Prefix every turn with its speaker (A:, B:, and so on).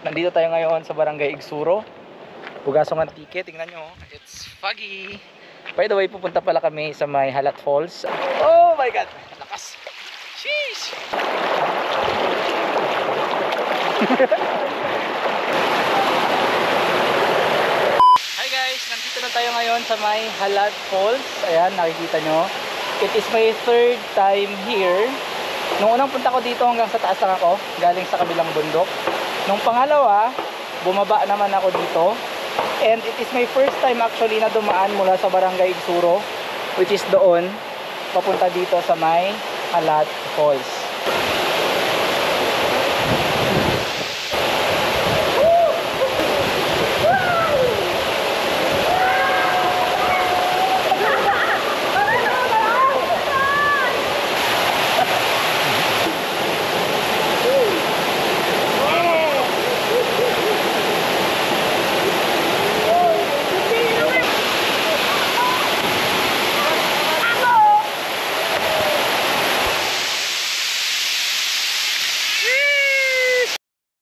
A: Nandito tayo ngayon sa Barangay Igsuro, Pugasong Antique. Tingnan nyo, it's foggy. By the way, pupunta pala kami sa may Halat Falls. Oh my god, lakas. Sheesh. Hi guys, nandito na tayo ngayon sa may Halat Falls. Ayan, nakikita nyo. It is my third time here. Nung unang punta ko dito, hanggang sa taas lang ako, galing sa kabilang bundok. Nung pangalawa, bumaba naman ako dito. And it is my first time actually na dumaan mula sa Barangay Igsuro, which is doon papunta dito sa may Halat Falls.